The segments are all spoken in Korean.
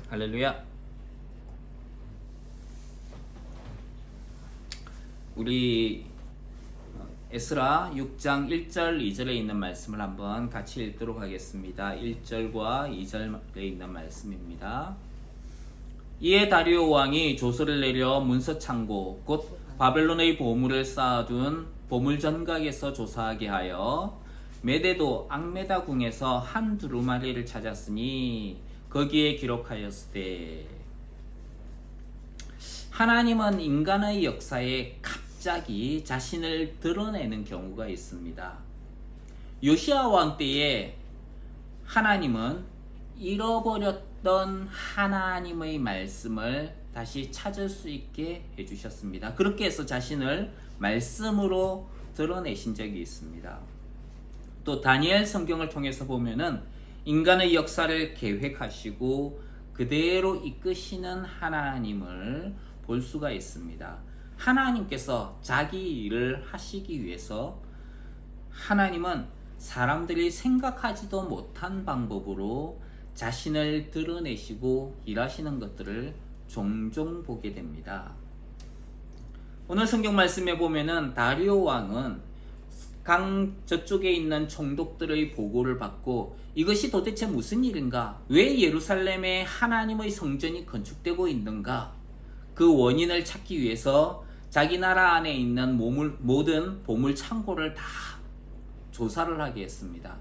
할렐루야. 우리 에스라 6장 1절 2절에 있는 말씀을 한번 같이 읽도록 하겠습니다. 1절과 2절에 있는 말씀입니다. 이에 다리오 왕이 조서를 내려 문서 창고 곧 바벨론의 보물을 쌓아둔 보물 전각에서 조사하게 하여 메대도 앙메다 궁에서 한 두루마리를 찾았으니 거기에 기록하였으되, 하나님은 인간의 역사에 갑자기 자신을 드러내는 경우가 있습니다. 요시야 왕 때에 하나님은 잃어버렸던 하나님의 말씀을 다시 찾을 수 있게 해주셨습니다. 그렇게 해서 자신을 말씀으로 드러내신 적이 있습니다. 또 다니엘 성경을 통해서 보면은 인간의 역사를 계획하시고 그대로 이끄시는 하나님을 볼 수가 있습니다. 하나님께서 자기 일을 하시기 위해서 하나님은 사람들이 생각하지도 못한 방법으로 자신을 드러내시고 일하시는 것들을 종종 보게 됩니다. 오늘 성경 말씀에 보면은 다리오 왕은 강 저쪽에 있는 총독들의 보고를 받고 이것이 도대체 무슨 일인가? 왜 예루살렘에 하나님의 성전이 건축되고 있는가? 그 원인을 찾기 위해서 자기 나라 안에 있는 모든 보물 창고를 다 조사를 하게 했습니다.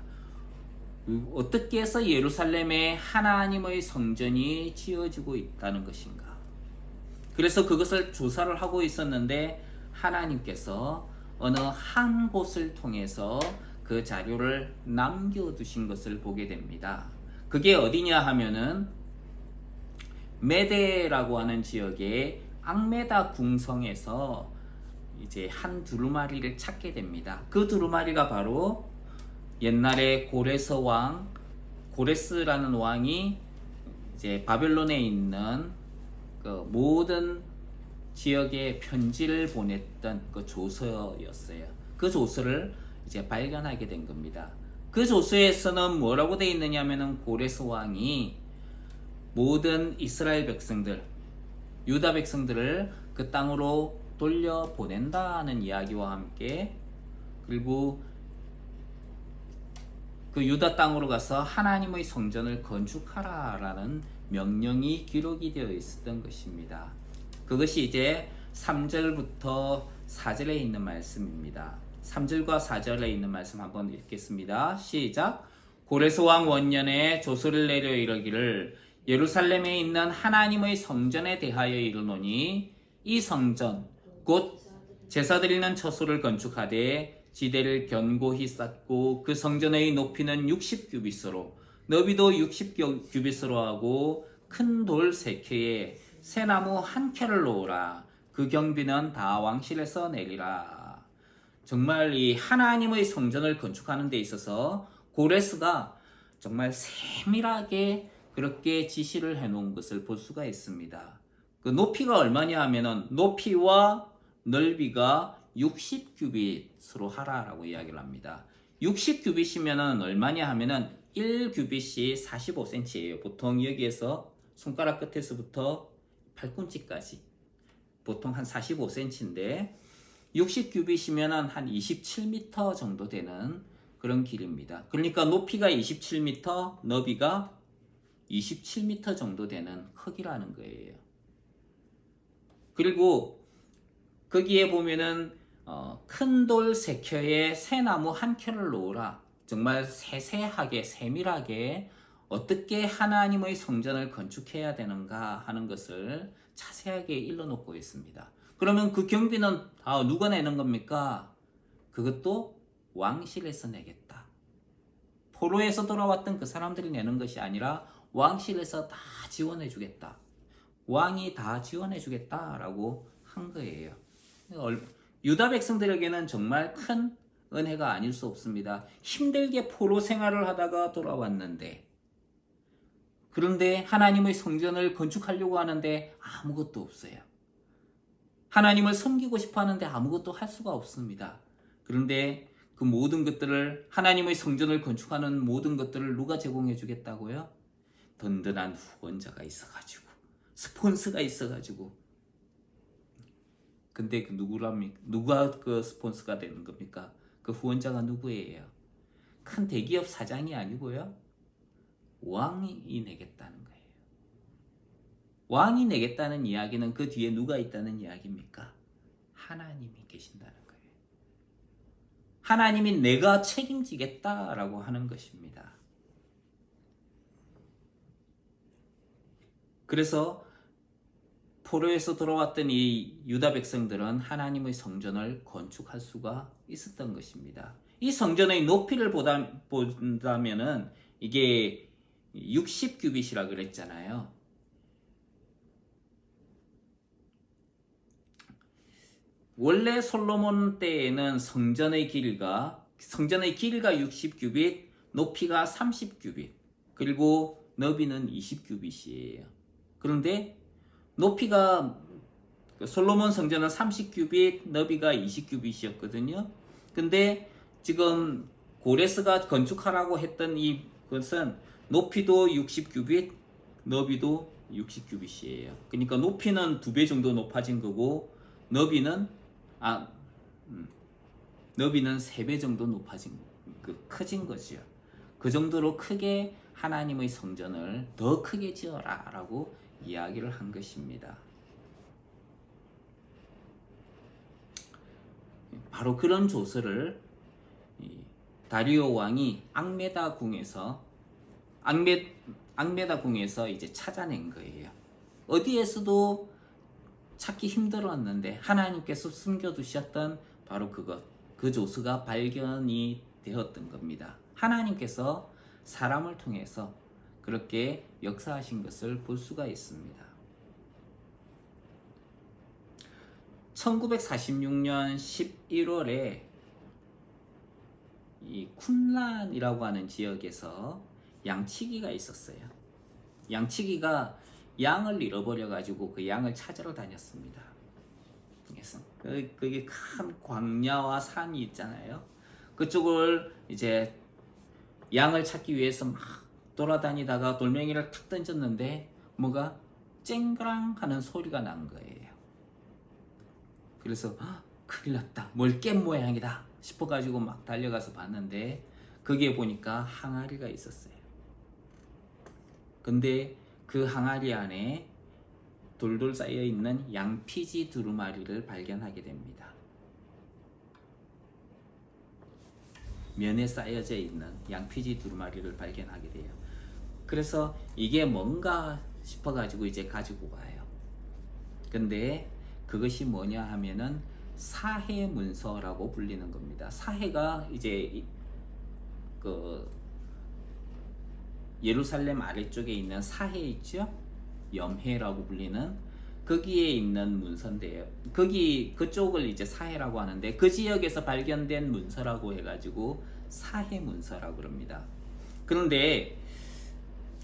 어떻게 해서 예루살렘에 하나님의 성전이 지어지고 있다는 것인가? 그래서 그것을 조사를 하고 있었는데 하나님께서 어느 한 곳을 통해서 그 자료를 남겨두신 것을 보게 됩니다. 그게 어디냐 하면은 메데라고 하는 지역의 앙메다 궁성에서 이제 한 두루마리를 찾게 됩니다. 그 두루마리가 바로 옛날에 고레스라는 왕이 이제 바벨론에 있는 그 모든 지역에 편지를 보냈던 그 조서였어요. 그 조서를 이제 발견하게 된 겁니다. 그 조서에서는 뭐라고 되어 있느냐면은 고레스 왕이 모든 이스라엘 백성들, 유다 백성들을 그 땅으로 돌려보낸다는 이야기와 함께, 그리고 그 유다 땅으로 가서 하나님의 성전을 건축하라라는 명령이 기록이 되어 있었던 것입니다. 그것이 이제 3절부터 4절에 있는 말씀입니다. 3절과 4절에 있는 말씀 한번 읽겠습니다. 시작. 고레스 왕 원년에 조서를 내려 이르기를, 예루살렘에 있는 하나님의 성전에 대하여 이르노니 이 성전 곧 제사 드리는 처소를 건축하되 지대를 견고히 쌓고 그 성전의 높이는 60규빗으로 너비도 60규빗으로 하고 큰 돌 3켜에 새나무 1켜를 놓으라. 그 경비는 다 왕실에서 내리라. 정말 이 하나님의 성전을 건축하는 데 있어서 고레스가 정말 세밀하게 그렇게 지시를 해놓은 것을 볼 수가 있습니다. 그 높이가 얼마냐 하면은 높이와 넓이가 60규빗으로 하라라고 이야기를 합니다. 60규빗이면은 얼마냐 하면은 1규빗이 45cm예요. 보통 여기에서 손가락 끝에서부터 팔꿈치까지 보통 한 45cm인데 60규빗이면 한 27m 정도 되는 그런 길입니다. 그러니까 높이가 27m, 너비가 27m 정도 되는 크기라는 거예요. 그리고 거기에 보면은 큰 돌 3켜에 새나무 1켜를 놓으라. 정말 세세하게 세밀하게 어떻게 하나님의 성전을 건축해야 되는가 하는 것을 자세하게 일러놓고 있습니다. 그러면 그 경비는 다 누가 내는 겁니까? 그것도 왕실에서 내겠다. 포로에서 돌아왔던 그 사람들이 내는 것이 아니라 왕실에서 다 지원해 주겠다. 왕이 다 지원해 주겠다라고 한 거예요. 유다 백성들에게는 정말 큰 은혜가 아닐 수 없습니다. 힘들게 포로 생활을 하다가 돌아왔는데, 그런데 하나님의 성전을 건축하려고 하는데 아무것도 없어요. 하나님을 섬기고 싶어 하는데 아무것도 할 수가 없습니다. 그런데 그 모든 것들을, 하나님의 성전을 건축하는 모든 것들을 누가 제공해 주겠다고요? 든든한 후원자가 있어가지고 스폰서가 있어가지고. 근데 그 누가 그 스폰서가 되는 겁니까? 그 후원자가 누구예요? 큰 대기업 사장이 아니고요, 왕이 내겠다는 거예요. 왕이 내겠다는 이야기는 그 뒤에 누가 있다는 이야기입니까? 하나님이 계신다는 거예요. 하나님이 내가 책임지겠다라고 하는 것입니다. 그래서 포로에서 돌아왔던 이 유다 백성들은 하나님의 성전을 건축할 수가 있었던 것입니다. 이 성전의 높이를 본다면은 이게 60규빗이라 그랬잖아요. 원래 솔로몬 때에는 성전의 길이가 60규빗, 높이가 30규빗, 그리고 너비는 20규빗이에요. 그런데 높이가 솔로몬 성전은 30규빗, 너비가 20규빗이었거든요. 근데 지금 고레스가 건축하라고 했던 이것은 높이도 60규빗, 너비도 60규빗이에요. 그러니까 높이는 2배 정도 높아진 거고, 너비는 3배 정도 높아진, 커진 거죠. 그 정도로 크게 하나님의 성전을 더 크게 지어라 라고 이야기를 한 것입니다. 바로 그런 조서를 다리오 왕이 앙메다 궁에서 이제 찾아낸 거예요. 어디에서도 찾기 힘들었는데 하나님께서 숨겨두셨던 바로 그 조서가 발견이 되었던 겁니다. 하나님께서 사람을 통해서 그렇게 역사하신 것을 볼 수가 있습니다. 1946년 11월에 이 쿰란이라고 하는 지역에서 양치기가 있었어요. 양치기가 양을 잃어버려 가지고 그 양을 찾으러 다녔습니다. 그래서 그게 큰 광야와 산이 있잖아요. 그쪽을 이제 양을 찾기 위해서 막 돌아다니다가 돌멩이를 탁 던졌는데 뭐가 쨍그랑 하는 소리가 난 거예요. 그래서 큰일 났다, 뭘 깬 모양이다 싶어가지고 막 달려가서 봤는데 거기에 보니까 항아리가 있었어요. 근데 그 항아리 안에 돌돌 쌓여있는 양피지 두루마리를 발견하게 됩니다. 면에 쌓여져 있는 양피지 두루마리를 발견하게 돼요. 그래서 이게 뭔가 싶어가지고 이제 가지고 와요. 근데 그것이 뭐냐 하면은 사해 문서라고 불리는 겁니다. 사해가 이제 그 예루살렘 아래쪽에 있는 사해 있죠? 염해라고 불리는 거기에 있는 문서인데요. 그쪽을 이제 사해라고 하는데 그 지역에서 발견된 문서라고 해가지고 사해 문서라고 그럽니다. 그런데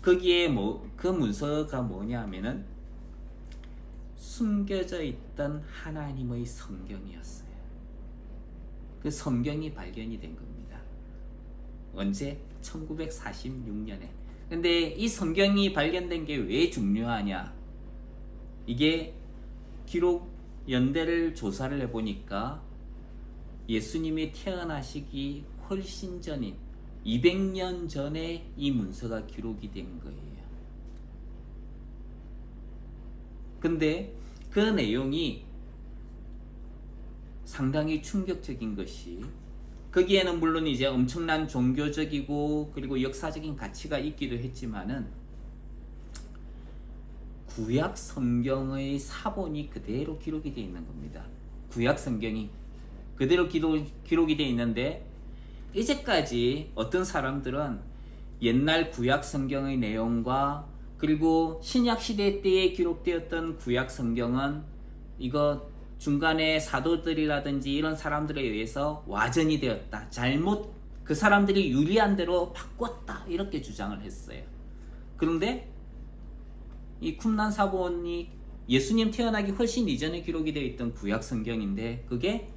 거기에 그 문서가 뭐냐 하면은 숨겨져 있던 하나님의 성경이었어요. 그 성경이 발견이 된 겁니다. 언제? 1946년에. 근데 이 성경이 발견된 게 왜 중요하냐? 이게 기록 연대를 조사를 해보니까 예수님이 태어나시기 훨씬 전인 200년 전에 이 문서가 기록이 된 거예요. 근데 그 내용이 상당히 충격적인 것이, 거기에는 물론 이제 엄청난 종교적이고 그리고 역사적인 가치가 있기도 했지만은 구약 성경의 사본이 그대로 기록이 되어 있는 겁니다. 구약 성경이 그대로 기록이 되어 있는데, 이제까지 어떤 사람들은 옛날 구약 성경의 내용과 그리고 신약 시대 때에 기록되었던 구약 성경은 이거 중간에 사도들이라든지 이런 사람들에 의해서 와전이 되었다, 잘못 그 사람들이 유리한 대로 바꿨다, 이렇게 주장을 했어요. 그런데 이 쿰란 사본이 예수님 태어나기 훨씬 이전에 기록이 되어 있던 구약 성경인데 그게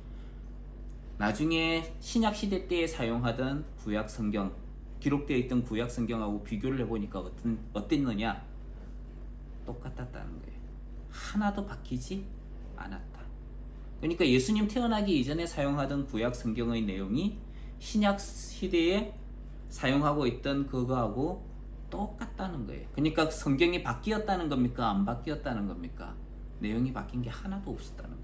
나중에 신약 시대 때에 사용하던 구약 성경, 기록되어 있던 구약 성경하고 비교를 해보니까 어땠느냐? 똑같았다는 거예요. 하나도 바뀌지 않았다. 그러니까 예수님 태어나기 이전에 사용하던 구약 성경의 내용이 신약 시대에 사용하고 있던 그거하고 똑같다는 거예요. 그러니까 성경이 바뀌었다는 겁니까? 안 바뀌었다는 겁니까? 내용이 바뀐 게 하나도 없었다는 거예요.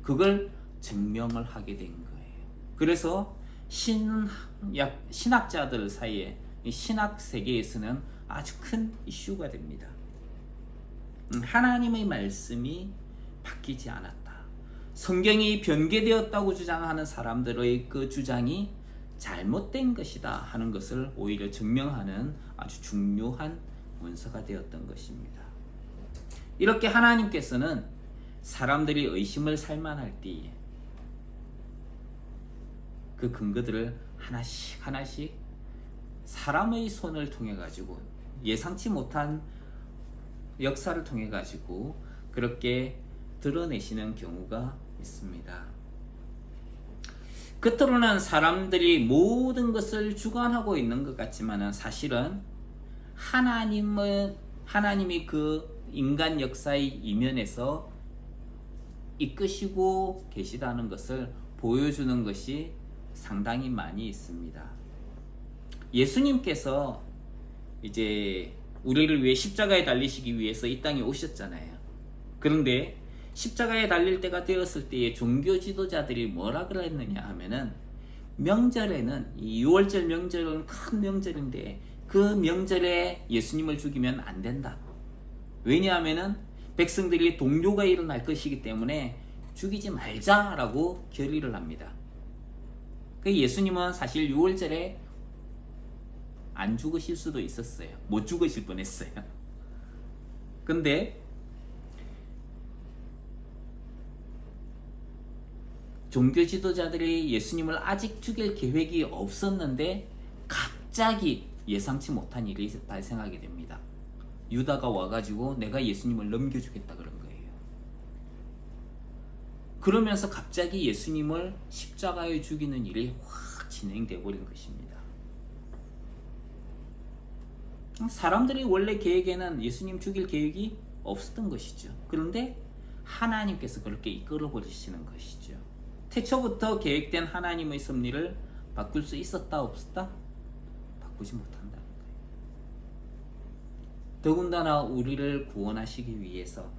그걸 증명을 하게 된 거예요. 그래서 신학자들 사이에, 신학 세계에서는 아주 큰 이슈가 됩니다. 하나님의 말씀이 바뀌지 않았다. 성경이 변개되었다고 주장하는 사람들의 그 주장이 잘못된 것이다 하는 것을 오히려 증명하는 아주 중요한 문서가 되었던 것입니다. 이렇게 하나님께서는 사람들이 의심을 살만할 때에 그 근거들을 하나씩 사람의 손을 통해 가지고 예상치 못한 역사를 통해 가지고 그렇게 드러내시는 경우가 있습니다. 겉으로는 사람들이 모든 것을 주관하고 있는 것 같지만은 사실은 하나님이 그 인간 역사의 이면에서 이끄시고 계시다는 것을 보여주는 것이 상당히 많이 있습니다. 예수님께서 이제 우리를 위해 십자가에 달리시기 위해서 이 땅에 오셨잖아요. 그런데 십자가에 달릴 때가 되었을 때에 종교 지도자들이 뭐라 그랬느냐 하면은 명절에는 이 6월절 명절은 큰 명절인데 그 명절에 예수님을 죽이면 안 된다. 왜냐하면은 백성들이 동요가 일어날 것이기 때문에 죽이지 말자라고 결의를 합니다. 그 예수님은 사실 6월절에 안 죽으실 수도 있었어요. 못 죽으실 뻔했어요. 근데 종교 지도자들이 예수님을 아직 죽일 계획이 없었는데 갑자기 예상치 못한 일이 발생하게 됩니다. 유다가 와가지고 내가 예수님을 넘겨주겠다 그런 거예요. 그러면서 갑자기 예수님을 십자가에 죽이는 일이 확 진행돼 버린 것입니다. 사람들이 원래 계획에는 예수님 죽일 계획이 없었던 것이죠. 그런데 하나님께서 그렇게 이끌어 버리시는 것이죠. 태초부터 계획된 하나님의 섭리를 바꿀 수 있었다 없었다? 바꾸지 못한다는 거예요. 더군다나 우리를 구원하시기 위해서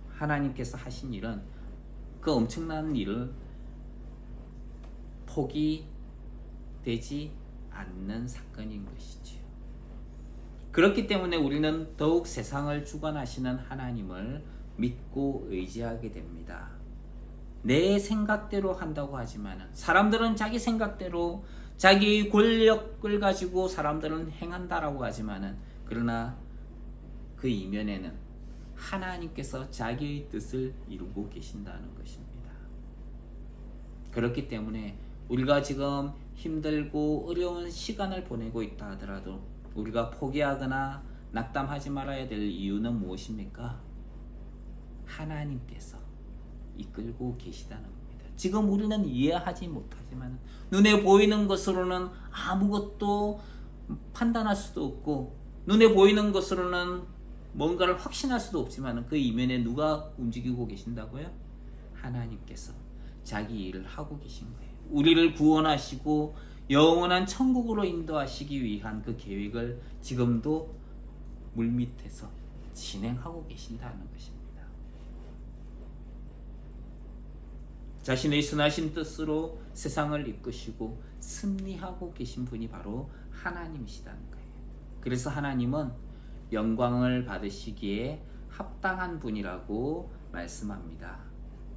하나님께서 하신 일은 그 엄청난 일을 포기되지 않는 사건인 것이지요. 그렇기 때문에 우리는 더욱 세상을 주관하시는 하나님을 믿고 의지하게 됩니다. 내 생각대로 한다고 하지만 사람들은 자기 생각대로 자기 권력을 가지고 사람들은 행한다라고 하지만 그러나 그 이면에는 하나님께서 자기의 뜻을 이루고 계신다는 것입니다. 그렇기 때문에 우리가 지금 힘들고 어려운 시간을 보내고 있다 하더라도 우리가 포기하거나 낙담하지 말아야 될 이유는 무엇입니까? 하나님께서 이끌고 계시다는 겁니다. 지금 우리는 이해하지 못하지만 눈에 보이는 것으로는 아무것도 판단할 수도 없고 눈에 보이는 것으로는 뭔가를 확신할 수도 없지만 그 이면에 누가 움직이고 계신다고요? 하나님께서 자기 일을 하고 계신 거예요. 우리를 구원하시고 영원한 천국으로 인도하시기 위한 그 계획을 지금도 물밑에서 진행하고 계신다는 것입니다. 자신의 선하신 뜻으로 세상을 이끄시고 승리하고 계신 분이 바로 하나님이시다는 거예요. 그래서 하나님은 영광을 받으시기에 합당한 분이라고 말씀합니다.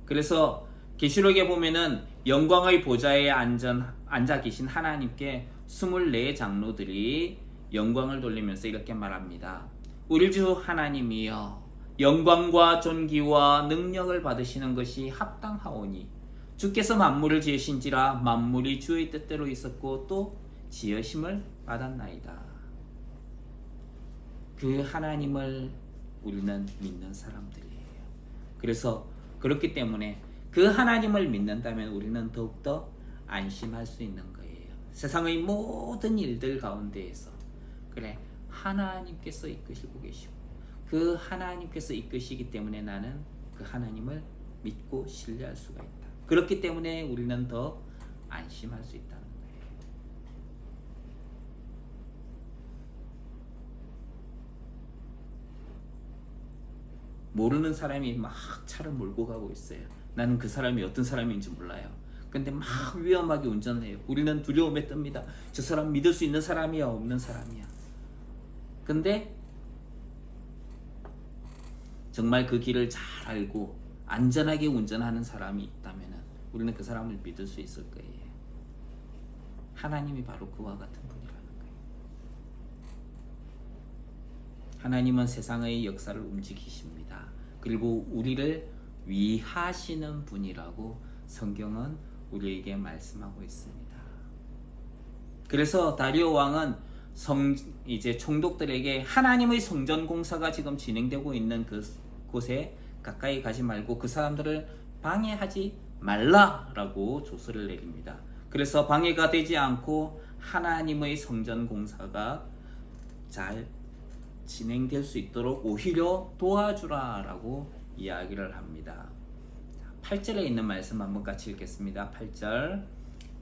그래서 계시록에 보면은 영광의 보좌에 앉아 계신 하나님께 24 장로들이 영광을 돌리면서 이렇게 말합니다. 우리 주 하나님이여, 영광과 존귀와 능력을 받으시는 것이 합당하오니 주께서 만물을 지으신지라 만물이 주의 뜻대로 있었고 또 지으심을 받았나이다. 그 하나님을 우리는 믿는 사람들이에요. 그래서 그렇기 때문에 그 하나님을 믿는다면 우리는 더욱더 안심할 수 있는 거예요. 세상의 모든 일들 가운데에서 그래, 하나님께서 이끄시고 계시고 그 하나님께서 이끄시기 때문에 나는 그 하나님을 믿고 신뢰할 수가 있다. 그렇기 때문에 우리는 더 안심할 수 있다는 거예요. 모르는 사람이 막 차를 몰고 가고 있어요. 나는 그 사람이 어떤 사람인지 몰라요. 근데 막 위험하게 운전해요. 우리는 두려움에 뜹니다. 저 사람 믿을 수 있는 사람이야, 없는 사람이야. 근데 정말 그 길을 잘 알고 안전하게 운전하는 사람이 있다면 우리는 그 사람을 믿을 수 있을 거예요. 하나님이 바로 그와 같은 분이라는 거예요. 하나님은 세상의 역사를 움직이십니다. 그리고 우리를 위하시는 분이라고 성경은 우리에게 말씀하고 있습니다. 그래서 다리오 왕은 이제 총독들에게 하나님의 성전 공사가 지금 진행되고 있는 그 곳에 가까이 가지 말고 그 사람들을 방해하지 말라라고 조서를 내립니다. 그래서 방해가 되지 않고 하나님의 성전 공사가 잘 진행될 수 있도록 오히려 도와주라라고 이야기를 합니다. 8절에 있는 말씀 한번 같이 읽겠습니다. 8절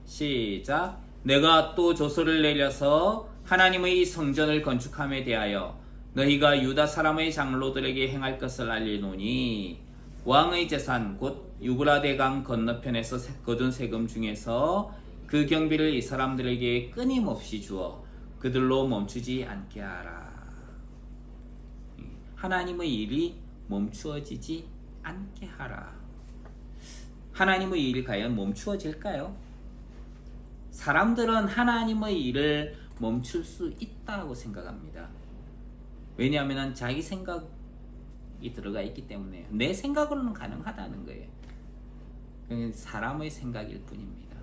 시작. 내가 또 조서를 내려서 하나님의 성전을 건축함에 대하여 너희가 유다 사람의 장로들에게 행할 것을 알리노니 왕의 재산 곧 유브라데 강 건너편에서 거둔 세금 중에서 그 경비를 이 사람들에게 끊임없이 주어 그들로 멈추지 않게 하라. 하나님의 일이 멈추어지지 않게 하라. 하나님의 일이 과연 멈추어질까요? 사람들은 하나님의 일을 멈출 수 있다고 생각합니다. 왜냐하면 자기 생각이 들어가 있기 때문에 내 생각으로는 가능하다는 거예요. 그건 사람의 생각일 뿐입니다.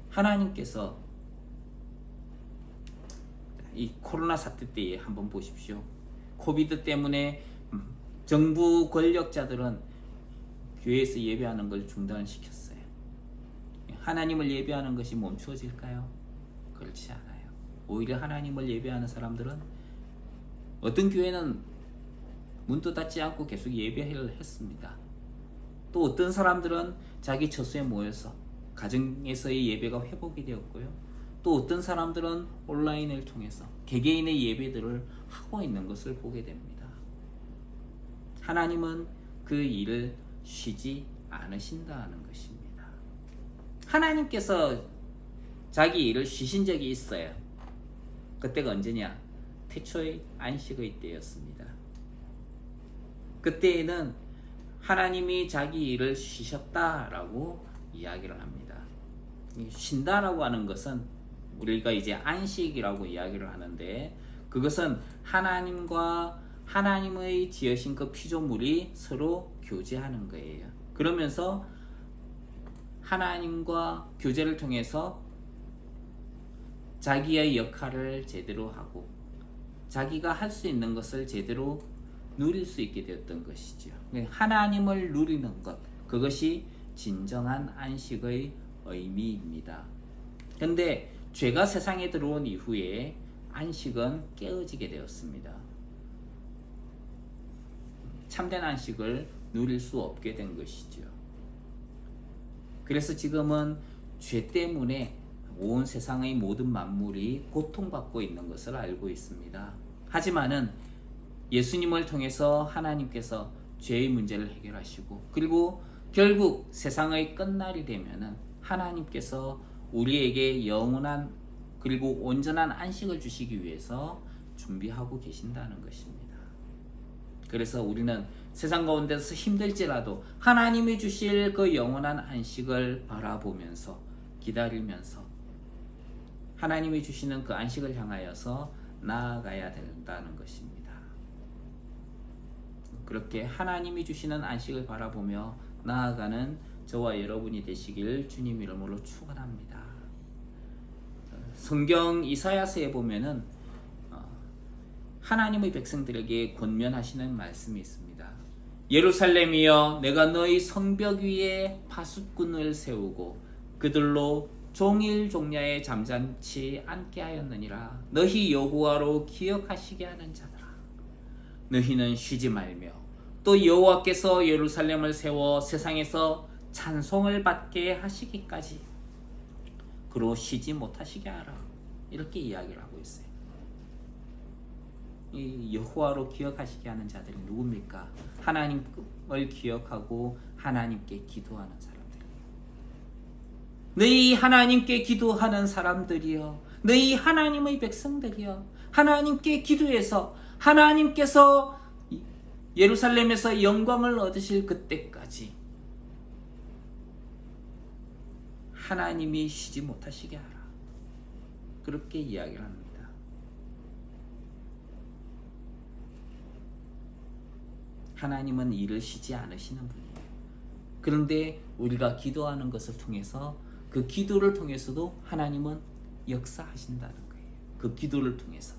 하나님께서 이 코로나 사태 때 한번 보십시오. 코비드 때문에 정부 권력자들은 교회에서 예배하는 걸 중단시켰어요. 하나님을 예배하는 것이 멈추어질까요? 그렇지 않아요. 오히려 하나님을 예배하는 사람들은 어떤 교회는 문도 닫지 않고 계속 예배를 했습니다. 또 어떤 사람들은 자기 처소에 모여서 가정에서의 예배가 회복이 되었고요. 또 어떤 사람들은 온라인을 통해서 개개인의 예배들을 하고 있는 것을 보게 됩니다. 하나님은 그 일을 쉬지 않으신다는 것입니다. 하나님께서 자기 일을 쉬신 적이 있어요. 그때가 언제냐? 태초의 안식의 때였습니다. 그때에는 하나님이 자기 일을 쉬셨다라고 이야기를 합니다. 쉰다라고 하는 것은 우리가 이제 안식이라고 이야기를 하는데 그것은 하나님과 하나님의 지으신 그 피조물이 서로 교제하는 거예요. 그러면서 하나님과 교제를 통해서 자기의 역할을 제대로 하고 자기가 할 수 있는 것을 제대로 누릴 수 있게 되었던 것이죠. 하나님을 누리는 것, 그것이 진정한 안식의 의미입니다. 그런데 죄가 세상에 들어온 이후에 안식은 깨어지게 되었습니다. 참된 안식을 누릴 수 없게 된 것이죠. 그래서 지금은 죄 때문에 온 세상의 모든 만물이 고통받고 있는 것을 알고 있습니다. 하지만은 예수님을 통해서 하나님께서 죄의 문제를 해결하시고 그리고 결국 세상의 끝날이 되면은 하나님께서 우리에게 영원한 그리고 온전한 안식을 주시기 위해서 준비하고 계신다는 것입니다. 그래서 우리는 세상 가운데서 힘들지라도 하나님이 주실 그 영원한 안식을 바라보면서 기다리면서 하나님이 주시는 그 안식을 향하여서 나아가야 된다는 것입니다. 그렇게 하나님이 주시는 안식을 바라보며 나아가는 저와 여러분이 되시길 주님 이름으로 축원합니다. 성경 이사야서에 보면은 하나님의 백성들에게 권면하시는 말씀이 있습니다. 예루살렘이여 내가 너희 성벽 위에 파수꾼을 세우고 그들로 종일 종야에 잠잠치 않게 하였느니라. 너희 여호와로 기억하시게 하는 자들아, 너희는 쉬지 말며 또 여호와께서 예루살렘을 세워 세상에서 찬송을 받게 하시기까지 그로 쉬지 못하시게 하라. 이렇게 이야기를 하고 있어요. 이 여호와로 기억하시게 하는 자들이 누굽니까? 하나님을 기억하고 하나님께 기도하는 사람들이에요. 너희 하나님께 기도하는 사람들이여, 너희 하나님의 백성들이여, 하나님께 기도해서 하나님께서 예루살렘에서 영광을 얻으실 그때까지 하나님이 쉬지 못하시게 하라. 그렇게 이야기를 합니다. 하나님은 일을 쉬지 않으시는 분이에요. 그런데 우리가 기도하는 것을 통해서, 그 기도를 통해서도 하나님은 역사하신다는 거예요. 그 기도를 통해서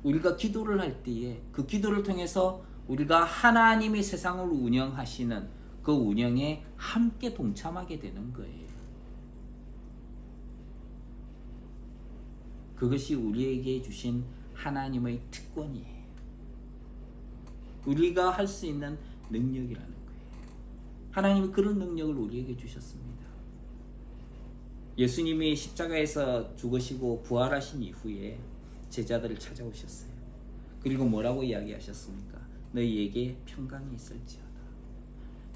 우리가 기도를 할 때에 그 기도를 통해서 우리가 하나님이 세상을 운영하시는 그 운영에 함께 동참하게 되는 거예요. 그것이 우리에게 주신 하나님의 특권이에요. 우리가 할 수 있는 능력이라는 거예요. 하나님이 그런 능력을 우리에게 주셨습니다. 예수님이 십자가에서 죽으시고 부활하신 이후에 제자들을 찾아오셨어요. 그리고 뭐라고 이야기하셨습니까? 너희에게 평강이 있을지어다.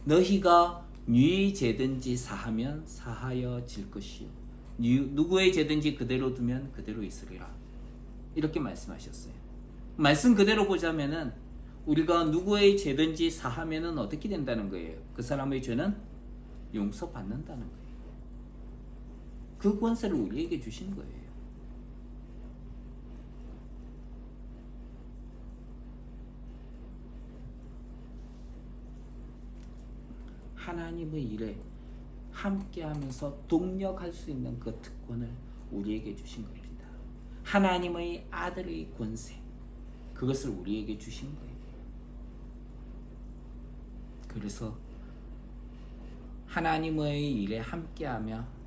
너희가 누구의 죄든지 사하면 사하여 질 것이요, 누구의 죄든지 그대로 두면 그대로 있으리라. 이렇게 말씀하셨어요. 말씀 그대로 보자면은 우리가 누구의 죄든지 사하면은 어떻게 된다는 거예요? 그 사람의 죄는 용서받는다는 거예요. 그 권세를 우리에게 주신 거예요. 하나님의 일에 함께하면서 동력할 수 있는 그 특권을 우리에게 주신 겁니다. 하나님의 아들의 권세, 그것을 우리에게 주신 거예요. 그래서 하나님의 일에 함께하며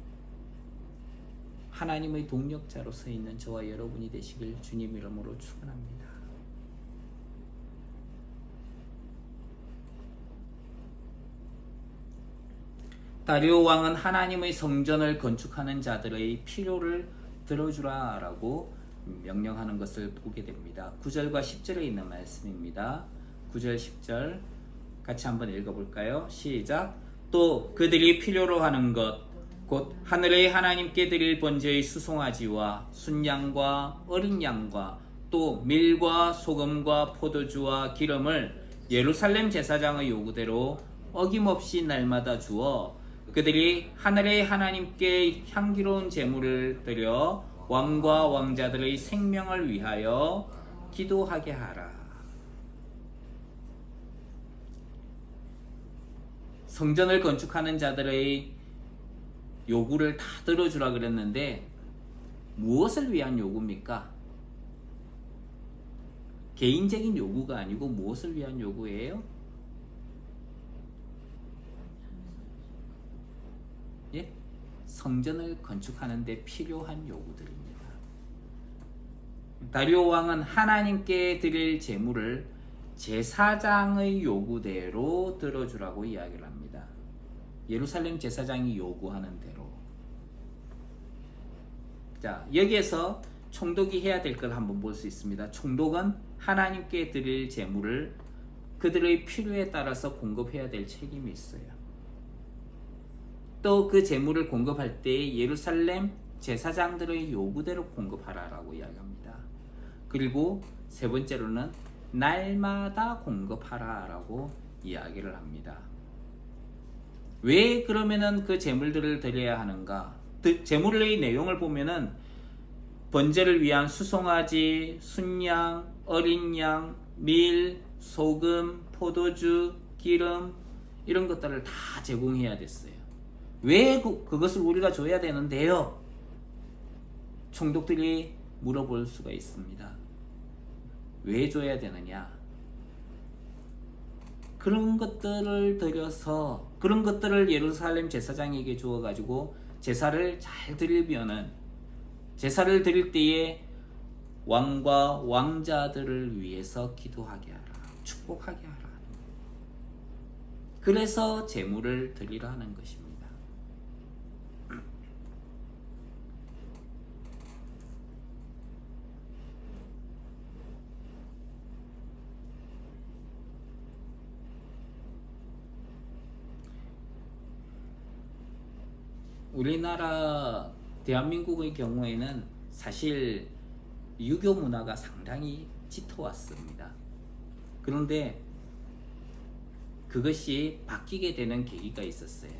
하나님의 동력자로 서 있는 저와 여러분이 되시길 주님 이름으로 축원합니다. 다리오 왕은 하나님의 성전을 건축하는 자들의 필요를 들어주라 라고 명령하는 것을 보게 됩니다. 9절과 10절에 있는 말씀입니다. 9절 10절 같이 한번 읽어볼까요? 시작. 또 그들이 필요로 하는 것 곧 하늘의 하나님께 드릴 번제의 수송아지와 순양과 어린 양과 또 밀과 소금과 포도주와 기름을 예루살렘 제사장의 요구대로 어김없이 날마다 주어 그들이 하늘의 하나님께 향기로운 제물을 드려 왕과 왕자들의 생명을 위하여 기도하게 하라. 성전을 건축하는 자들의 요구를 다 들어주라 그랬는데 무엇을 위한 요구입니까? 개인적인 요구가 아니고 무엇을 위한 요구예요? 예? 성전을 건축하는 데 필요한 요구들입니다. 다리오 왕은 하나님께 드릴 제물을 제사장의 요구대로 들어주라고 이야기를 합니다. 예루살렘 제사장이 요구하는 대로. 자, 여기에서 총독이 해야 될 걸 한번 볼 수 있습니다. 총독은 하나님께 드릴 제물을 그들의 필요에 따라서 공급해야 될 책임이 있어요. 또 그 제물을 공급할 때 예루살렘 제사장들의 요구대로 공급하라라고 이야기합니다. 그리고 세 번째로는 날마다 공급하라라고 이야기를 합니다. 왜 그러면은 그 제물들을 드려야 하는가? 제물의 내용을 보면은 번제를 위한 수송아지, 순양, 어린 양, 밀, 소금, 포도주, 기름 이런 것들을 다 제공해야 됐어요. 왜 그것을 우리가 줘야 되는데요? 총독들이 물어볼 수가 있습니다. 왜 줘야 되느냐? 그런 것들을 드려서 그런 것들을 예루살렘 제사장에게 주어가지고 제사를 잘 드리면은 제사를 드릴 때에 왕과 왕자들을 위해서 기도하게 하라, 축복하게 하라. 그래서 제물을 드리라는 것입니다. 우리나라 대한민국의 경우에는 사실 유교 문화가 상당히 짙어왔습니다. 그런데 그것이 바뀌게 되는 계기가 있었어요.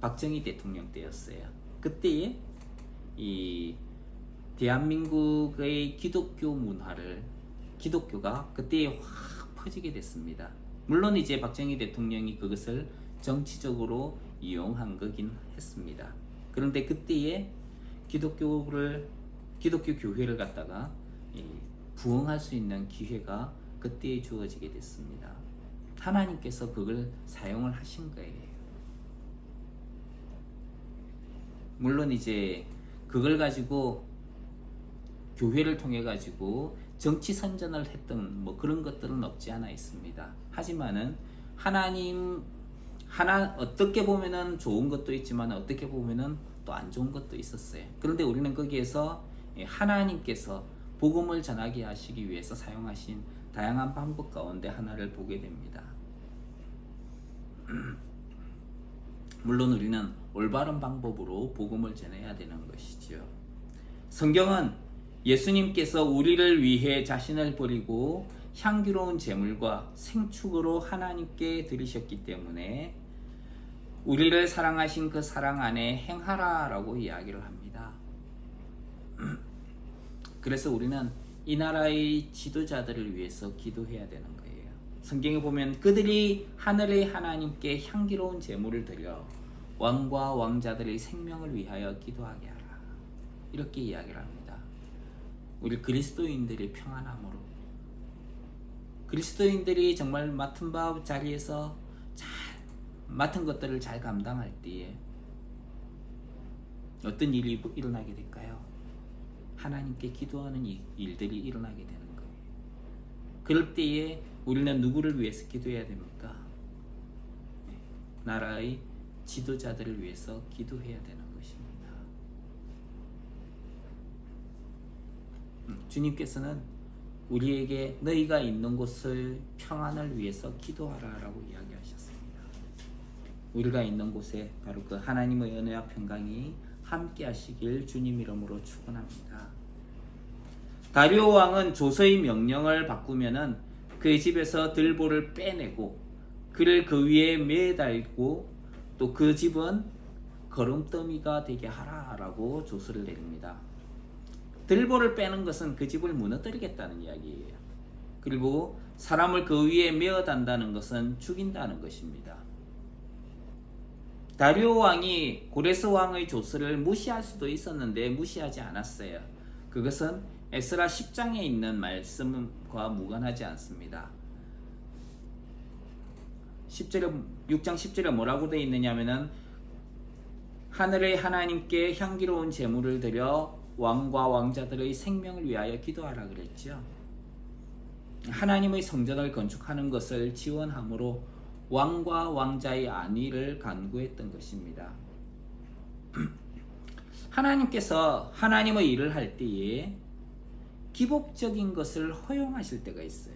박정희 대통령 때였어요. 그때에 이 대한민국의 기독교가 그때에 확 퍼지게 됐습니다. 물론 이제 박정희 대통령이 그것을 정치적으로 이용한 거긴 했습니다. 그런데 그때에 기독교 교회를 갖다가 부흥할 수 있는 기회가 그때에 주어지게 됐습니다. 하나님께서 그걸 사용을 하신 거예요. 물론 이제 그걸 가지고 교회를 통해 가지고 정치 선전을 했던 뭐 그런 것들은 없지 않아 있습니다. 하지만은 어떻게 보면은 좋은 것도 있지만 어떻게 보면은 또 안 좋은 것도 있었어요. 그런데 우리는 거기에서 하나님께서 복음을 전하게 하시기 위해서 사용하신 다양한 방법 가운데 하나를 보게 됩니다. 물론 우리는 올바른 방법으로 복음을 전해야 되는 것이죠. 성경은 예수님께서 우리를 위해 자신을 버리고 향기로운 제물과 생축으로 하나님께 드리셨기 때문에 우리를 사랑하신 그 사랑 안에 행하라 라고 이야기를 합니다. 그래서 우리는 이 나라의 지도자들을 위해서 기도해야 되는 거예요. 성경에 보면 그들이 하늘의 하나님께 향기로운 제물을 드려 왕과 왕자들의 생명을 위하여 기도하게 하라. 이렇게 이야기를 합니다. 우리 그리스도인들이 평안함으로 그리스도인들이 정말 맡은 바 자리에서 잘 맡은 것들을 잘 감당할 때에 어떤 일이 일어나게 될까요? 하나님께 기도하는 일들이 일어나게 되는 거예요. 그럴 때에 우리는 누구를 위해서 기도해야 됩니까? 나라의 지도자들을 위해서 기도해야 되는 것입니다. 주님께서는 우리에게 너희가 있는 곳을 평안을 위해서 기도하라 라고 이야기하셨습니다. 우리가 있는 곳에 바로 그 하나님의 은혜와 평강이 함께 하시길 주님 이름으로 축원합니다. 다리오 왕은 조서의 명령을 바꾸면은 그의 집에서 들보를 빼내고 그를 그 위에 매달고 또 그 집은 거름더미가 되게 하라라고 조서를 내립니다. 들보를 빼는 것은 그 집을 무너뜨리겠다는 이야기예요. 그리고 사람을 그 위에 메어 단다는 것은 죽인다는 것입니다. 다리오 왕이 고레스 왕의 조서를 무시할 수도 있었는데 무시하지 않았어요. 그것은 에스라 10장에 있는 말씀과 무관하지 않습니다. 6장 10절에 뭐라고 되어 있느냐면은 하늘의 하나님께 향기로운 제물을 드려 왕과 왕자들의 생명을 위하여 기도하라 그랬죠. 하나님의 성전을 건축하는 것을 지원함으로 왕과 왕자의 안위를 간구했던 것입니다. 하나님께서 하나님의 일을 할 때에 기복적인 것을 허용하실 때가 있어요.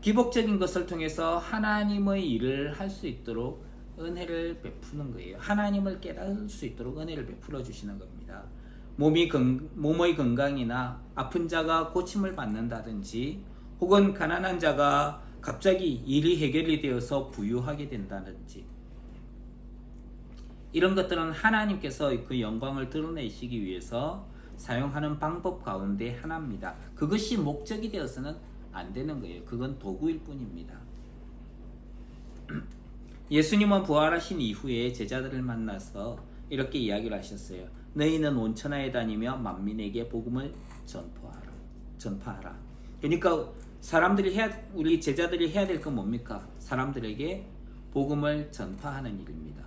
기복적인 것을 통해서 하나님의 일을 할 수 있도록 은혜를 베푸는 거예요. 하나님을 깨달을 수 있도록 은혜를 베풀어 주시는 겁니다. 몸의 건강이나 아픈 자가 고침을 받는다든지 혹은 가난한 자가 갑자기 일이 해결이 되어서 부유하게 된다든지 이런 것들은 하나님께서 그 영광을 드러내시기 위해서 사용하는 방법 가운데 하나입니다. 그것이 목적이 되어서는 안 되는 거예요. 그건 도구일 뿐입니다. 예수님은 부활하신 이후에 제자들을 만나서 이렇게 이야기를 하셨어요. 너희는 온 천하에 다니며 만민에게 복음을 전파하라. 그러니까 우리 제자들이 해야 될 건 뭡니까? 사람들에게 복음을 전파하는 일입니다.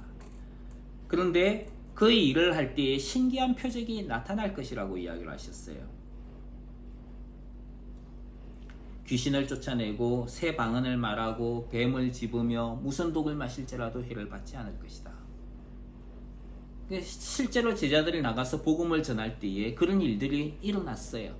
그런데 그 일을 할 때에 신기한 표적이 나타날 것이라고 이야기를 하셨어요. 귀신을 쫓아내고 새 방언을 말하고 뱀을 집으며 무슨 독을 마실지라도 해를 받지 않을 것이다. 실제로 제자들이 나가서 복음을 전할 때에 그런 일들이 일어났어요.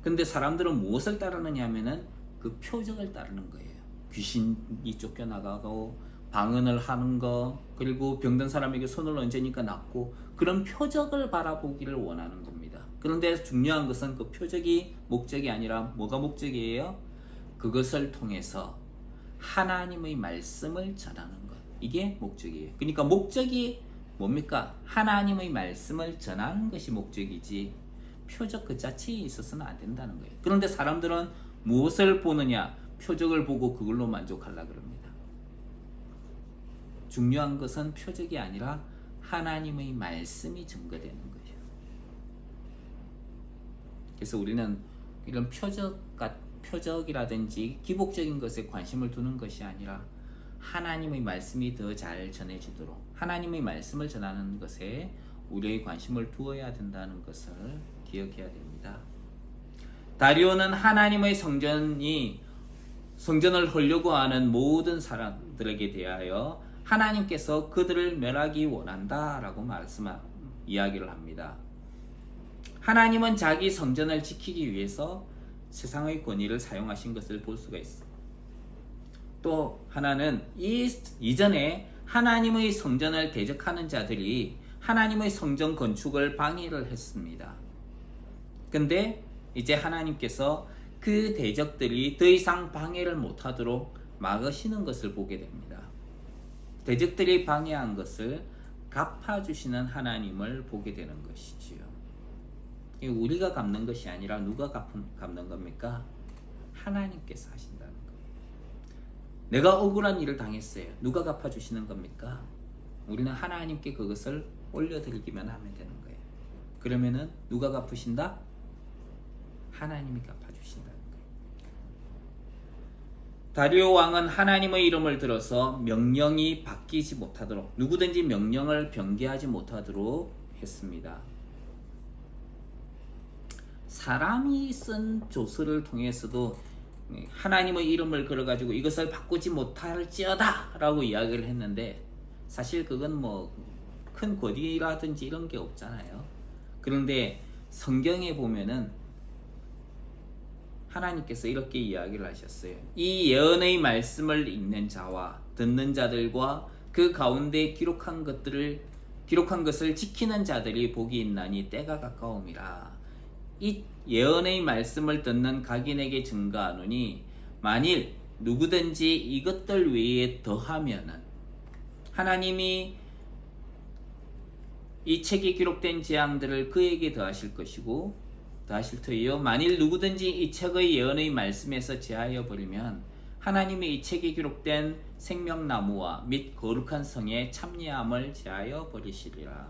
근데 사람들은 무엇을 따르느냐 하면은 그 표적을 따르는 거예요. 귀신이 쫓겨나가고 방언을 하는 거, 그리고 병든 사람에게 손을 얹으니까 낫고, 그런 표적을 바라보기를 원하는 겁니다. 그런데 중요한 것은 그 표적이 목적이 아니라 뭐가 목적이에요? 그것을 통해서 하나님의 말씀을 전하는 것. 이게 목적이에요. 그러니까 목적이 뭡니까? 하나님의 말씀을 전하는 것이 목적이지 표적 그 자체에 있어서는 안 된다는 거예요. 그런데 사람들은 무엇을 보느냐? 표적을 보고 그걸로 만족하려고 그럽니다. 중요한 것은 표적이 아니라 하나님의 말씀이 증거되는 거예요. 그래서 우리는 이런 표적이라든지 기복적인 것에 관심을 두는 것이 아니라 하나님의 말씀이 더 잘 전해지도록 하나님의 말씀을 전하는 것에 우리의 관심을 두어야 된다는 것을 기억해야 됩니다. 다리오는 하나님의 성전을 헐려고 하는 모든 사람들에게 대하여 하나님께서 그들을 멸하기 원한다라고 이야기를 합니다. 하나님은 자기 성전을 지키기 위해서 세상의 권위를 사용하신 것을 볼 수가 있습니다. 또 하나는 이전에 하나님의 성전을 대적하는 자들이 하나님의 성전 건축을 방해를 했습니다. 근데 이제 하나님께서 그 대적들이 더 이상 방해를 못하도록 막으시는 것을 보게 됩니다. 대적들이 방해한 것을 갚아주시는 하나님을 보게 되는 것이지요. 우리가 갚는 것이 아니라 누가 갚는 겁니까? 하나님께서 하신다는 거예요. 내가 억울한 일을 당했어요. 누가 갚아주시는 겁니까? 우리는 하나님께 그것을 올려드리기만 하면 되는 거예요. 그러면은 누가 갚으신다? 하나님이 갚아주신다는 거예요. 다리오 왕은 하나님의 이름을 들어서 명령이 바뀌지 못하도록, 누구든지 명령을 변개하지 못하도록 했습니다. 사람이 쓴 조서를 통해서도 하나님의 이름을 걸어가지고 이것을 바꾸지 못할지어다 라고 이야기를 했는데, 사실 그건 뭐 큰 권위라든지 이런 게 없잖아요. 그런데 성경에 보면은 하나님께서 이렇게 이야기를 하셨어요. 이 예언의 말씀을 읽는 자와 듣는 자들과 그 가운데 기록한 것을 지키는 자들이 복이 있나니 때가 가까움이라. 이 예언의 말씀을 듣는 각인에게 증거하노니 만일 누구든지 이것들 외에 더하면은 하나님이 이 책에 기록된 재앙들을 그에게 더하실 것이고 더하실 터이요 만일 누구든지 이 책의 예언의 말씀에서 제하여 버리면 하나님의 이 책에 기록된 생명나무와 및 거룩한 성의 참여함을 제하여 버리시리라.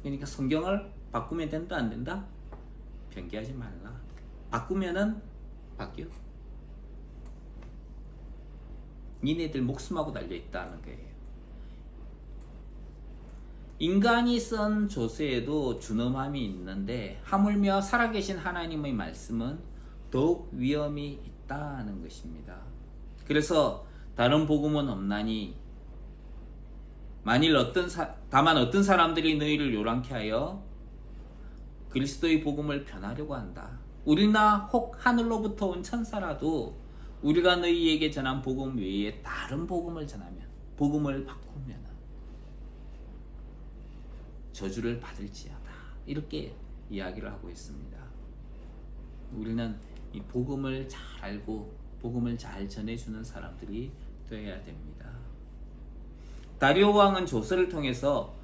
그러니까 성경을 바꾸면 된다 안 된다? 변개하지 말라. 바꾸면은 바뀌어. 니네들 목숨하고 달려있다는 거예요. 인간이 쓴 조서에도 준엄함이 있는데 하물며 살아계신 하나님의 말씀은 더욱 위험이 있다는 것입니다. 그래서 다른 복음은 없나니 만일 다만 어떤 사람들이 너희를 요란케 하여 그리스도의 복음을 변하려고 한다. 우리나 혹 하늘로부터 온 천사라도 우리가 너희에게 전한 복음 외에 다른 복음을 전하면, 복음을 바꾸면 저주를 받을지어다. 이렇게 이야기를 하고 있습니다. 우리는 이 복음을 잘 알고 복음을 잘 전해주는 사람들이 되어야 됩니다. 다리오 왕은 조서를 통해서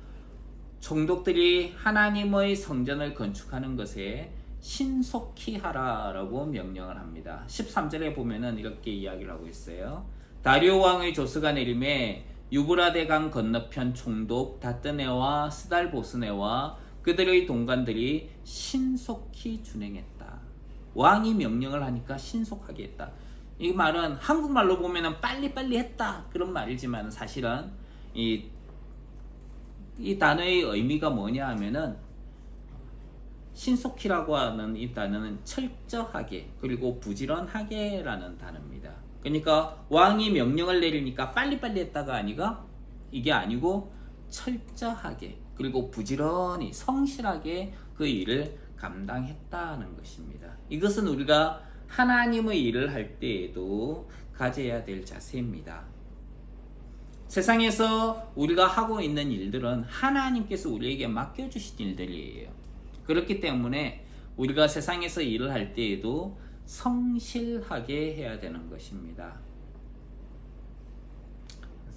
총독들이 하나님의 성전을 건축하는 것에 신속히 하라라고 명령을 합니다. 13절에 보면은 이렇게 이야기를 하고 있어요. 다리오 왕의 조서가 내림에 유브라데 강 건너편 총독 다뜨네와 스달보스네와 그들의 동관들이 신속히 준행했다. 왕이 명령을 하니까 신속하게 했다. 이 말은 한국말로 보면은 빨리빨리 했다 그런 말이지만 사실은 이 단어의 의미가 뭐냐 하면은 신속히라고 하는 이 단어는 철저하게 그리고 부지런하게 라는 단어입니다. 그러니까 왕이 명령을 내리니까 빨리빨리 했다가 이게 아니고 철저하게 그리고 부지런히 성실하게 그 일을 감당했다는 것입니다. 이것은 우리가 하나님의 일을 할 때에도 가져야 될 자세입니다. 세상에서 우리가 하고 있는 일들은 하나님께서 우리에게 맡겨주신 일들이에요. 그렇기 때문에 우리가 세상에서 일을 할 때에도 성실하게 해야 되는 것입니다.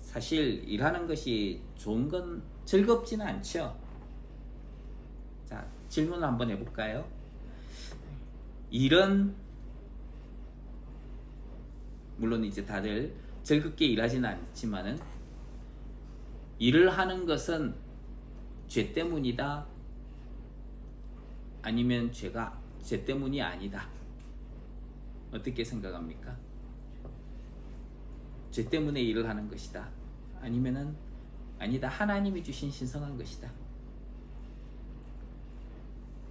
사실 일하는 것이 좋은 건 즐겁지는 않죠. 자, 질문 한번 해볼까요? 일은 물론 이제 다들 즐겁게 일하지는 않지만은 일을 하는 것은 죄 때문이다. 아니면 죄 때문이 아니다. 어떻게 생각합니까? 죄 때문에 일을 하는 것이다. 아니면은 아니다. 하나님이 주신 신성한 것이다.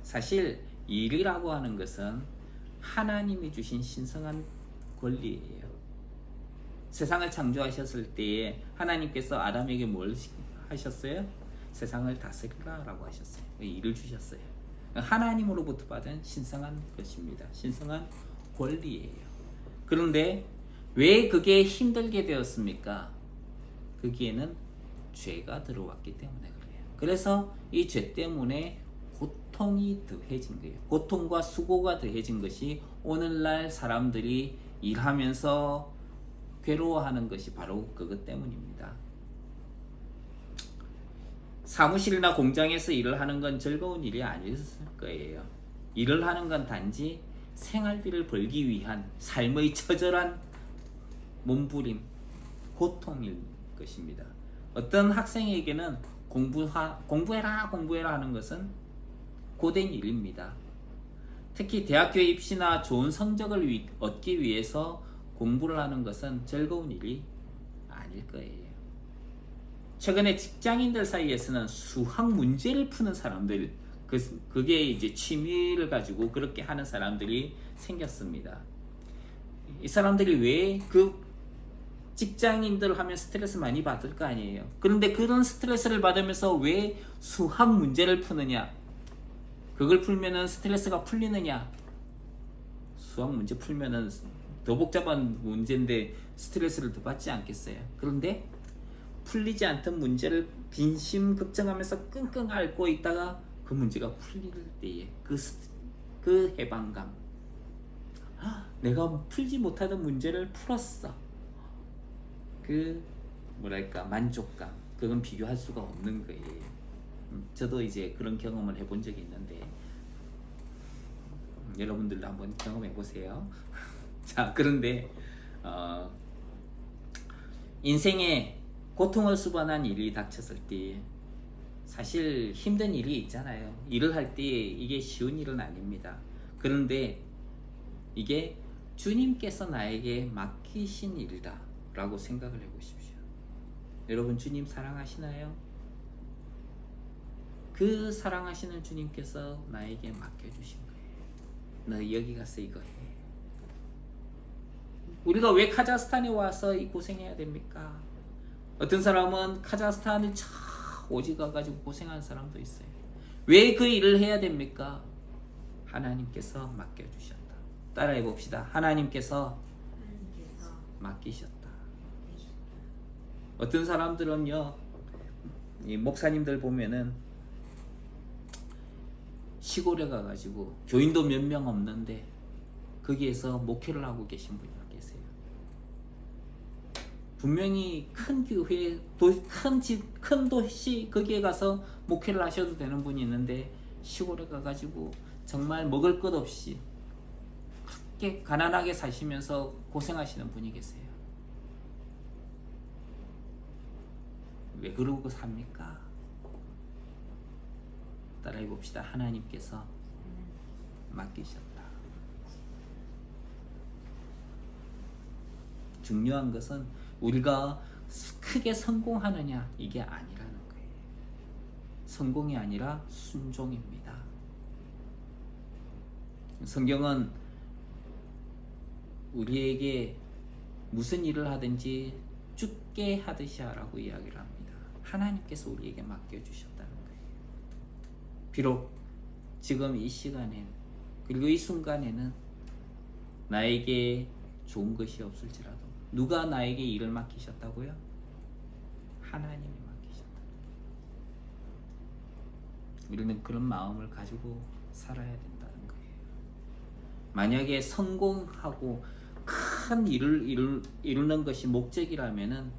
사실 일이라고 하는 것은 하나님이 주신 신성한 권리예요. 세상을 창조하셨을 때에 하나님께서 아담에게 뭘 하셨어요? 세상을 다스리라 라고 하셨어요. 일을 주셨어요. 하나님으로부터 받은 신성한 것입니다. 신성한 권리예요. 그런데 왜 그게 힘들게 되었습니까? 거기에는 죄가 들어왔기 때문에 그래요. 그래서 이 죄 때문에 고통이 더해진 거예요. 고통과 수고가 더해진 것이 오늘날 사람들이 일하면서 괴로워하는 것이 바로 그것 때문입니다. 사무실이나 공장에서 일을 하는 건 즐거운 일이 아닐 거예요. 일을 하는 건 단지 생활비를 벌기 위한 삶의 처절한 몸부림, 고통일 것입니다. 어떤 학생에게는 공부해라 하는 것은 고된 일입니다. 특히 대학교 입시나 좋은 성적을 얻기 위해서 공부를 하는 것은 즐거운 일이 아닐 거예요. 최근에 직장인들 사이에서는 수학 문제를 푸는 사람들, 그게 이제 취미를 가지고 그렇게 하는 사람들이 생겼습니다. 이 사람들이 왜 그 직장인들 하면 스트레스 많이 받을 거 아니에요. 그런데 그런 스트레스를 받으면서 왜 수학 문제를 푸느냐? 그걸 풀면은 스트레스가 풀리느냐? 수학 문제 풀면은 더 복잡한 문제인데 스트레스를 더 받지 않겠어요? 그런데 풀리지 않던 문제를 빈심 걱정하면서 끙끙 앓고 있다가 그 문제가 풀릴 때에 그 해방감, 내가 풀지 못하던 문제를 풀었어. 그 만족감, 그건 비교할 수가 없는 거예요. 저도 이제 그런 경험을 해본 적이 있는데 여러분들도 한번 경험해 보세요. 자, 그런데 인생에 고통을 수반한 일이 닥쳤을 때 사실 힘든 일이 있잖아요. 일을 할 때 이게 쉬운 일은 아닙니다. 그런데 이게 주님께서 나에게 맡기신 일이다 라고 생각을 해보십시오. 여러분, 주님 사랑하시나요? 그 사랑하시는 주님께서 나에게 맡겨주신 거예요. 너 여기 가서 이거 해. 우리가 왜 카자흐스탄에 와서 이 고생해야 됩니까? 어떤 사람은 카자흐스탄을 오지 가가지고 고생하는 사람도 있어요. 왜 그 일을 해야 됩니까? 하나님께서 맡겨주셨다. 따라해 봅시다. 하나님께서 맡기셨다. 어떤 사람들은요, 이 목사님들 보면은 시골에 가가지고 교인도 몇 명 없는데 거기에서 목회를 하고 계신 분이 계세요. 분명히 큰 교회, 큰 집, 큰 도시 거기에 가서 목회를 하셔도 되는 분이 있는데 시골에 가가지고 정말 먹을 것 없이 그렇게 가난하게 사시면서 고생하시는 분이 계세요. 왜 그러고 삽니까? 따라해 봅시다. 하나님께서 맡기셨다. 중요한 것은 우리가 크게 성공하느냐 이게 아니라는 거예요. 성공이 아니라 순종입니다. 성경은 우리에게 무슨 일을 하든지 죽게 하듯이 하라고 이야기를 합니다. 하나님께서 우리에게 맡겨주셨다는 거예요. 비록 지금 이 시간엔 그리고 이 순간에는 나에게 좋은 것이 없을지라도 누가 나에게 일을 맡기셨다고요? 하나님이 맡기셨다. 우리는 그런 마음을 가지고 살아야 된다는 거예요. 만약에 성공하고 큰 일을 이루는 것이 목적이라면은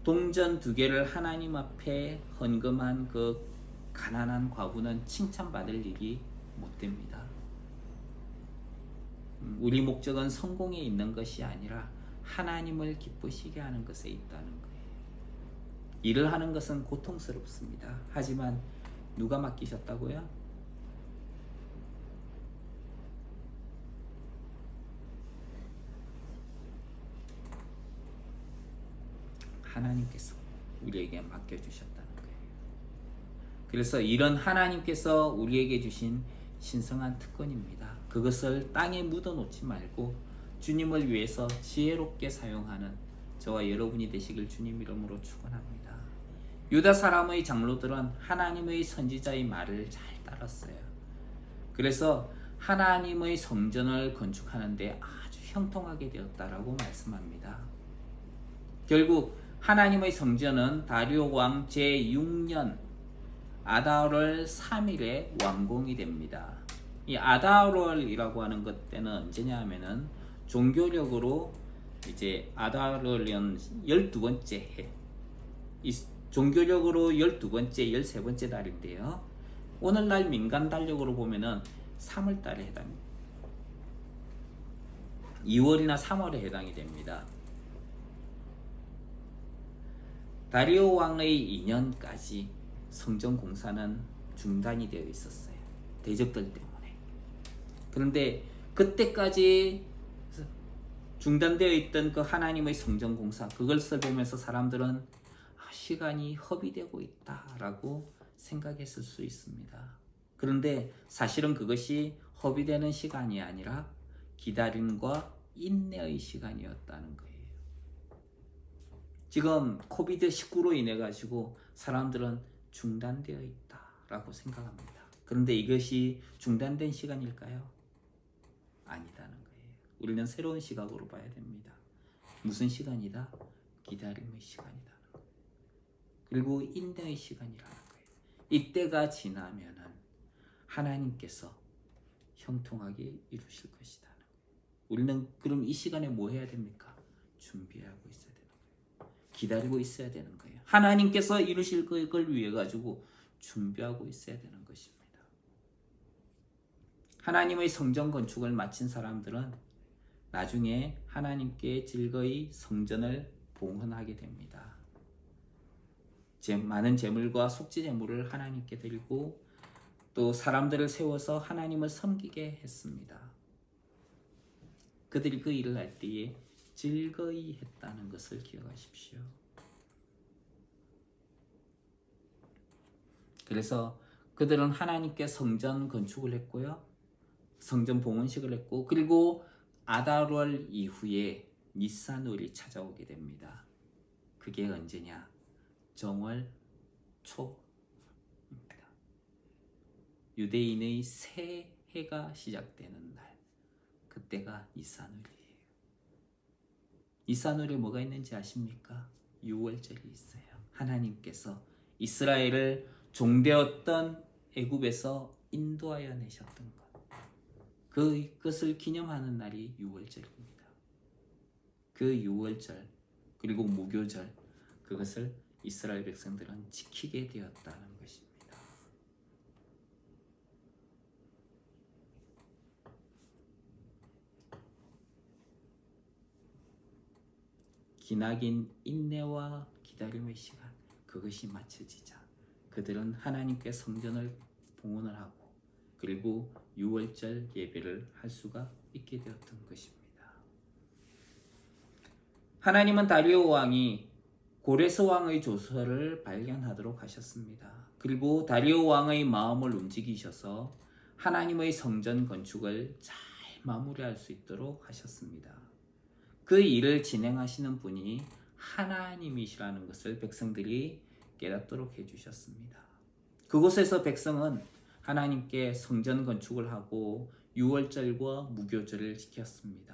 동전 2개를 하나님 앞에 헌금한 그 가난한 과부는 칭찬받을 일이 못 됩니다. 우리 목적은 성공에 있는 것이 아니라 하나님을 기쁘시게 하는 것에 있다는 거예요. 일을 하는 것은 고통스럽습니다. 하지만 누가 맡기셨다고요? 하나님께서 우리에게 맡겨주셨다는 거예요. 그래서 이런 하나님께서 우리에게 주신 신성한 특권입니다. 그것을 땅에 묻어놓지 말고 주님을 위해서 지혜롭게 사용하는 저와 여러분이 되시길 주님 이름으로 축원합니다. 유다 사람의 장로들은 하나님의 선지자의 말을 잘 따랐어요. 그래서 하나님의 성전을 건축하는데 아주 형통하게 되었다라고 말씀합니다. 결국 하나님의 성전은 다리오 왕 제6년 아달월 3일에 완공이 됩니다. 이 아달월이라고 하는 것 때는 언제냐 하면은 종교력으로 이제 아달월은 12번째 해. 이 종교력으로 12번째, 13번째 달인데요. 오늘날 민간 달력으로 보면은 3월 달에 해당합니다. 2월이나 3월에 해당이 됩니다. 다리오 왕의 2년까지 성전 공사는 중단이 되어 있었어요. 대적들 때문에. 그런데 그때까지 중단되어 있던 그 하나님의 성전 공사, 그것을 보면서 사람들은 시간이 허비되고 있다라고 생각했을 수 있습니다. 그런데 사실은 그것이 허비되는 시간이 아니라 기다림과 인내의 시간이었다는 거예요. 지금 코비드19로 인해 가지고 사람들은 중단되어 있다라고 생각합니다. 그런데 이것이 중단된 시간일까요? 아니다는 거예요. 우리는 새로운 시각으로 봐야 됩니다. 무슨 시간이다? 기다림의 시간이다. 그리고 인내의 시간이라는 거예요. 이때가 지나면은 하나님께서 형통하게 이루실 것이다. 우리는 그럼 이 시간에 뭐 해야 됩니까? 준비하고 있어야 되는 거예요. 기다리고 있어야 되는 거예요. 하나님께서 이루실 걸 위해 가지고 준비하고 있어야 되는 것입니다. 하나님의 성전 건축을 마친 사람들은 나중에 하나님께 즐거이 성전을 봉헌하게 됩니다. 많은 재물과 속죄 재물을 하나님께 드리고 또 사람들을 세워서 하나님을 섬기게 했습니다. 그들이 그 일을 할 때에 즐거이 했다는 것을 기억하십시오. 그래서 그들은 하나님께 성전 건축을 했고요. 성전 봉헌식을 했고 그리고 아달월 이후에 니산월이 찾아오게 됩니다. 그게 언제냐? 정월 초입니다. 유대인의 새해가 시작되는 날, 그때가 니산월이에요. 니산월에 뭐가 있는지 아십니까? 유월절이 있어요. 하나님께서 이스라엘을 종되었던 애굽에서 인도하여 내셨던 것, 그것을 기념하는 날이 유월절입니다. 그 유월절 그리고 무교절, 그것을 이스라엘 백성들은 지키게 되었다는 것입니다. 기나긴 인내와 기다림의 시간, 그것이 마쳐지자 그들은 하나님께 성전을 봉헌을 하고 그리고 유월절 예배를 할 수가 있게 되었던 것입니다. 하나님은 다리오 왕이 고레스 왕의 조서를 발견하도록 하셨습니다. 그리고 다리오 왕의 마음을 움직이셔서 하나님의 성전 건축을 잘 마무리할 수 있도록 하셨습니다. 그 일을 진행하시는 분이 하나님이시라는 것을 백성들이 깨닫도록 해주셨습니다. 그곳에서 백성은 하나님께 성전 건축을 하고 유월절과 무교절을 지켰습니다.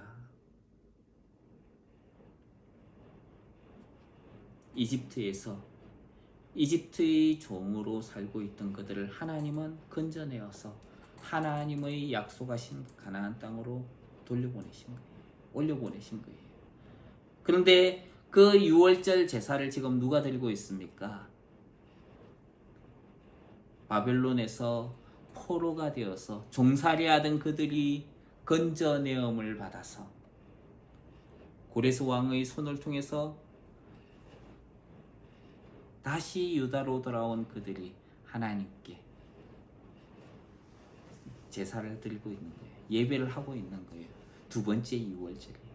이집트의 종으로 살고 있던 그들을 하나님은 건져내어서 하나님의 약속하신 가나안 땅으로 올려보내신 거예요. 그런데 그 유월절 제사를 지금 누가 드리고 있습니까? 바벨론에서 포로가 되어서 종살이하던 그들이 건져내음을 받아서 고레스 왕의 손을 통해서 다시 유다로 돌아온 그들이 하나님께 제사를 드리고 있는 거예요. 예배를 하고 있는 거예요. 두 번째 유월절이에요.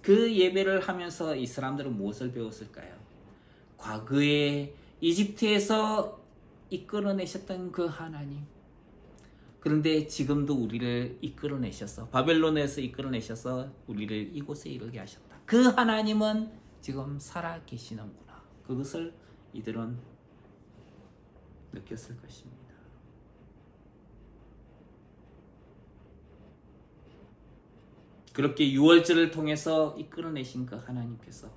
그 예배를 하면서 이 사람들은 무엇을 배웠을까요? 과거에 이집트에서 이끌어내셨던 그 하나님, 그런데 지금도 우리를 이끌어내셔서 바벨론에서 이끌어내셔서 우리를 이곳에 이르게 하셨다. 그 하나님은 지금 살아계시는구나. 그것을 이들은 느꼈을 것입니다. 그렇게 유월절을 통해서 이끌어내신 그 하나님께서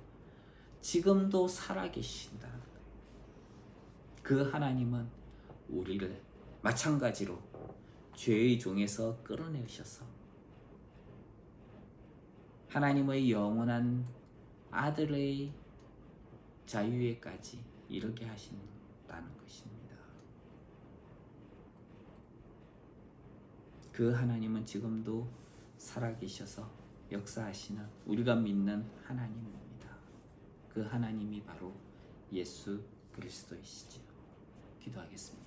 지금도 살아계신다. 그 하나님은 우리를 마찬가지로 죄의 종에서 끌어내셔서 하나님의 영원한 아들의 자유에까지 이르게 하신다는 것입니다. 그 하나님은 지금도 살아계셔서 역사하시는 우리가 믿는 하나님입니다. 그 하나님이 바로 예수 그리스도이시죠. 기도하겠습니다.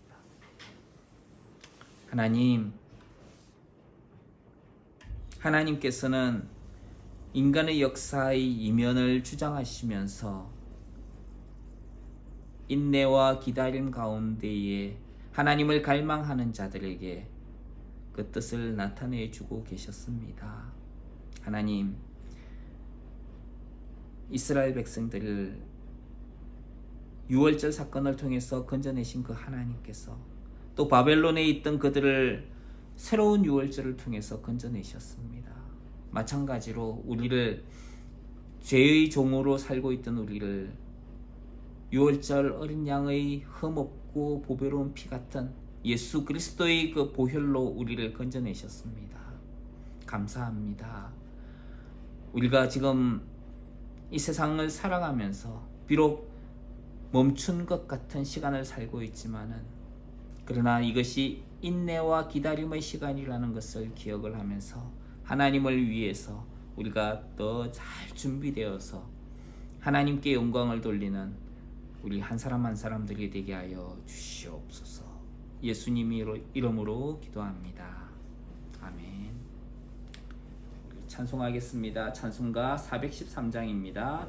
하나님께서는 인간의 역사의 이면을 주장하시면서 인내와 기다림 가운데에 하나님을 갈망하는 자들에게 그 뜻을 나타내 주고 계셨습니다. 하나님, 이스라엘 백성들을 유월절 사건을 통해서 건져내신 그 하나님께서 또 바벨론에 있던 그들을 새로운 유월절을 통해서 건져내셨습니다. 마찬가지로 우리를 죄의 종으로 살고 있던 우리를 유월절 어린 양의 흠없고 보배로운 피 같은 예수 그리스도의 그 보혈로 우리를 건져내셨습니다. 감사합니다. 우리가 지금 이 세상을 살아가면서 비록 멈춘 것 같은 시간을 살고 있지만은 그러나 이것이 인내와 기다림의 시간이라는 것을 기억을 하면서 하나님을 위해서 우리가 더 잘 준비되어서 하나님께 영광을 돌리는 우리 한 사람 한 사람들이 되게 하여 주시옵소서. 예수님 이름으로 기도합니다. 아멘. 찬송하겠습니다. 찬송가 413장입니다.